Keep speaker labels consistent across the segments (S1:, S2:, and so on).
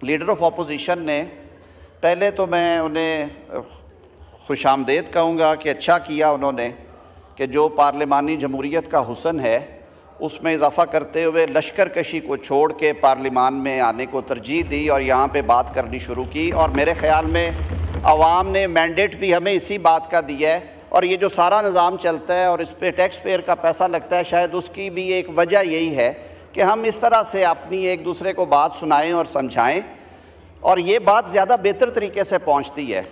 S1: Leader of opposition نے پہلے تو میں انہیں خوش آمدید کہوں گا کہ اچھا کیا انہوں نے کہ جو پارلیمانی جمہوریت کا حسن ہے اس میں اضافہ کرتے ہوئے لشکر کشی کو چھوڑ کے پارلیمان میں آنے کو ترجیح دی اور یہاں پہ بات کرنی شروع کی، اور میرے خیال میں عوام نے مینڈیٹ بھی ہمیں اسی بات کا دیا ہے، اور یہ جو سارا نظام چلتا ہے اور اس پہ ٹیکس پیئر کا پیسہ لگتا ہے، شاید اس کی بھی ایک وجہ یہی ہے کہ ہم اس طرح سے اپنی ایک دوسرے کو بات سنائیں اور سمجھائیں، اور یہ بات زیادہ بہتر طریقے سے پہنچتی ہے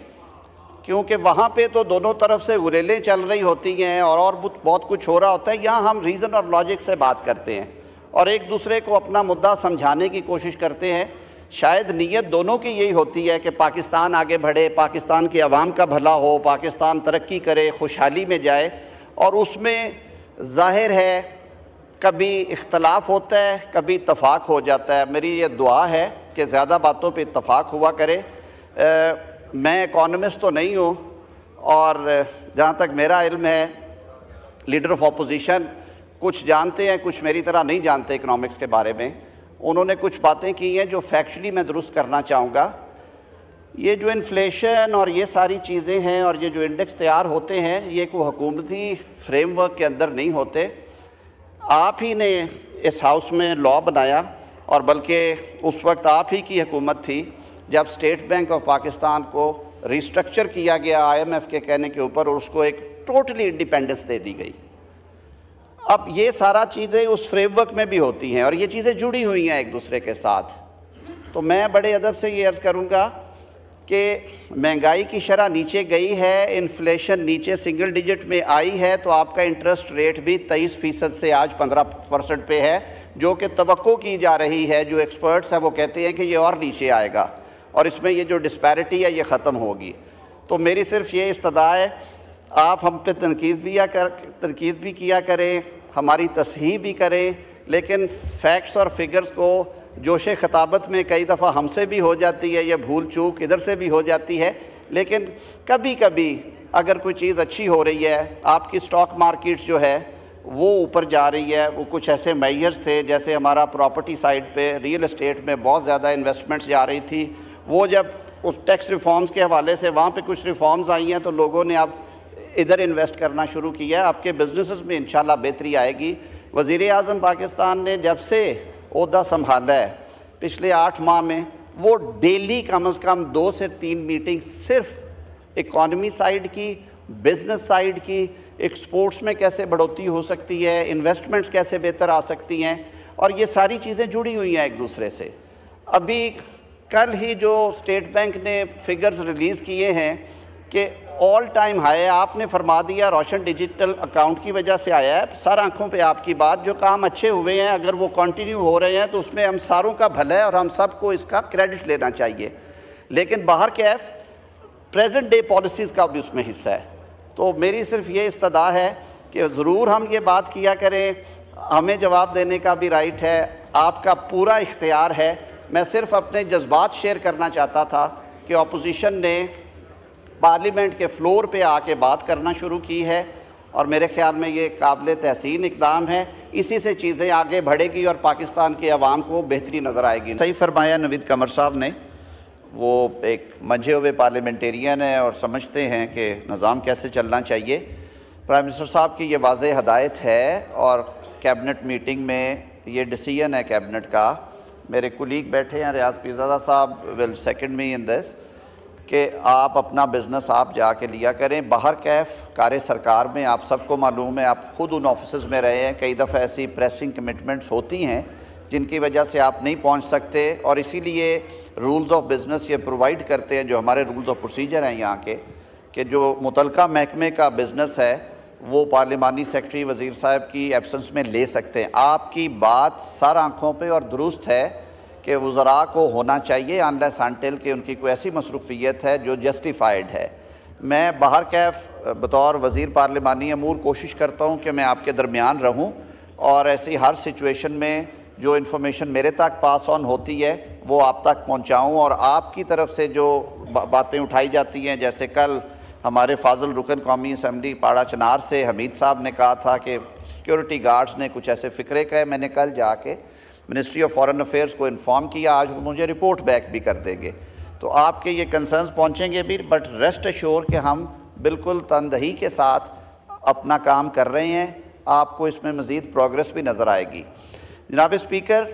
S1: کیونکہ وہاں پہ تو دونوں طرف سے غلیلیں چل رہی ہوتی ہیں اور بہت کچھ ہو رہا ہوتا ہے۔ یہاں ہم ریزن اور لاجک سے بات کرتے ہیں اور ایک دوسرے کو اپنا مدعا سمجھانے کی کوشش کرتے ہیں۔ شاید نیت دونوں کی یہی ہوتی ہے کہ پاکستان آگے بڑھے، پاکستان کے عوام کا بھلا ہو، پاکستان ترقی کرے، خوشحالی میں جائے، اور اس میں ظاہر ہے کبھی اختلاف ہوتا ہے، کبھی اتفاق ہو جاتا ہے۔ میری یہ دعا ہے کہ زیادہ باتوں پہ اتفاق ہوا کرے۔ میں اکانومسٹ تو نہیں ہوں، اور جہاں تک میرا علم ہے لیڈر آف اپوزیشن کچھ جانتے ہیں، کچھ میری طرح نہیں جانتے اکنامکس کے بارے میں۔ انہوں نے کچھ باتیں کی ہیں جو فیکچولی میں درست کرنا چاہوں گا۔ یہ جو انفلیشن اور یہ ساری چیزیں ہیں اور یہ جو انڈیکس تیار ہوتے ہیں، یہ کوئی حکومتی فریم ورک کے اندر نہیں ہوتے۔ آپ ہی نے اس ہاؤس میں لا بنایا، اور بلکہ اس وقت آپ ہی کی حکومت تھی جب اسٹیٹ بینک آف پاکستان کو ریسٹرکچر کیا گیا IMF کے کہنے کے اوپر، اور اس کو ایک ٹوٹلی انڈیپینڈنس دے دی گئی۔ اب یہ سارا چیزیں اس فریم ورک میں بھی ہوتی ہیں اور یہ چیزیں جڑی ہوئی ہیں ایک دوسرے کے ساتھ۔ تو میں بڑے ادب سے یہ عرض کروں گا کہ مہنگائی کی شرح نیچے گئی ہے، انفلیشن نیچے سنگل ڈیجٹ میں آئی ہے، تو آپ کا انٹرسٹ ریٹ بھی 23% سے آج 15% پہ ہے، جو کہ توقع کی جا رہی ہے۔ جو ایکسپرٹس ہیں وہ کہتے ہیں کہ یہ اور نیچے آئے گا اور اس میں یہ جو ڈسپیرٹی ہے یہ ختم ہوگی۔ تو میری صرف یہ استدعا ہے، آپ ہم پہ تنقید بھی کیا کریں، ہماری تصحیح بھی کریں، لیکن فیکٹس اور فگرز کو جوش خطابت میں کئی دفعہ ہم سے بھی ہو جاتی ہے، یہ بھول چوک ادھر سے بھی ہو جاتی ہے، لیکن کبھی کبھی اگر کوئی چیز اچھی ہو رہی ہے، آپ کی سٹاک مارکیٹ جو ہے وہ اوپر جا رہی ہے، وہ کچھ ایسے میئرز تھے جیسے ہمارا پراپرٹی سائڈ پہ ریئل اسٹیٹ میں بہت زیادہ انویسٹمنٹس جا رہی تھی، وہ جب اس ٹیکس ریفارمز کے حوالے سے وہاں پہ کچھ ریفارمز آئی ہیں تو لوگوں نے اب ادھر انویسٹ کرنا شروع کیا ہے۔ آپ کے بزنسز میں انشاءاللہ بہتری آئے گی۔ وزیر اعظم پاکستان نے جب سے عہدہ سنبھالا ہے پچھلے 8 ماہ میں، وہ ڈیلی کم از کم 2 سے 3 میٹنگ صرف اکانومی سائیڈ کی، بزنس سائیڈ کی، ایکسپورٹس میں کیسے بڑھوتری ہو سکتی ہے، انویسٹمنٹس کیسے بہتر آ سکتی ہیں، اور یہ ساری چیزیں جڑی ہوئی ہیں ایک دوسرے سے۔ ابھی کل ہی جو اسٹیٹ بینک نے فگرز ریلیز کیے ہیں کہ آل ٹائم ہائی، آپ نے فرما دیا روشن ڈیجیٹل اکاؤنٹ کی وجہ سے آیا ہے، سر آنکھوں پہ آپ کی بات، جو کام اچھے ہوئے ہیں اگر وہ کنٹینیو ہو رہے ہیں تو اس میں ہم ساروں کا بھلا ہے اور ہم سب کو اس کا کریڈٹ لینا چاہیے، لیکن باہر کیف پریزنٹ ڈے پالیسیز کا بھی اس میں حصہ ہے۔ تو میری صرف یہ استدعا ہے کہ ضرور ہم یہ بات کیا کریں، ہمیں جواب دینے کا بھی رائٹ ہے، آپ کا پورا اختیار ہے۔ میں صرف اپنے جذبات شیئر کرنا چاہتا تھا کہ اپوزیشن نے پارلیمنٹ کے فلور پہ آ کے بات کرنا شروع کی ہے، اور میرے خیال میں یہ قابل تحسین اقدام ہے، اسی سے چیزیں آگے بڑھے گی اور پاکستان کے عوام کو بہتری نظر آئے گی۔ صحیح فرمایا نوید قمر صاحب نے، وہ ایک منجھے ہوئے پارلیمنٹیرین ہیں اور سمجھتے ہیں کہ نظام کیسے چلنا چاہیے۔ پرائم منسٹر صاحب کی یہ واضح ہدایت ہے اور کیبنٹ میٹنگ میں یہ ڈیسیژن ہے کیبنٹ کا۔ میرے کولیگ بیٹھے ہیں، ریاض پیرزادہ صاحب ول سیکنڈ می ان دس، کہ آپ اپنا بزنس آپ جا کے لیا کریں۔ باہر کیف کار سرکار میں آپ سب کو معلوم ہے، آپ خود ان آفیسز میں رہے ہیں، کئی دفعہ ایسی پریسنگ کمٹمنٹس ہوتی ہیں جن کی وجہ سے آپ نہیں پہنچ سکتے، اور اسی لیے رولز آف بزنس یہ پرووائڈ کرتے ہیں، جو ہمارے رولز آف پروسیجر ہیں یہاں کے، کہ جو متعلقہ محکمے کا بزنس ہے وہ پارلیمانی سیکرٹری وزیر صاحب کی ایبسنس میں لے سکتے ہیں۔ آپ کی بات سر آنکھوں پہ اور درست ہے کہ وزراء کو ہونا چاہیے unless until کہ ان کی کوئی ایسی مصروفیت ہے جو جسٹیفائڈ ہے۔ میں باہر کیف بطور وزیر پارلیمانی امور کوشش کرتا ہوں کہ میں آپ کے درمیان رہوں اور ایسی ہر سچویشن میں جو انفارمیشن میرے تک پاس آن ہوتی ہے وہ آپ تک پہنچاؤں، اور آپ کی طرف سے جو باتیں اٹھائی جاتی ہیں، جیسے کل ہمارے فاضل رکن قومی اسمبلی پاڑا چنار سے حمید صاحب نے کہا تھا کہ سیکیورٹی گارڈز نے کچھ ایسے فکرے کہے، میں نے کل جا کے منسٹری آف فارن افیئرس کو انفارم کیا، آج وہ مجھے رپورٹ بیک بھی کر دیں گے. تو آپ کے یہ کنسرنز پہنچیں گے بھی، بٹ ریسٹ ایشور کہ ہم بالکل تندہی کے ساتھ اپنا کام کر رہے ہیں. آپ کو اس میں مزید پروگریس بھی نظر آئے گی. جناب اسپیکر،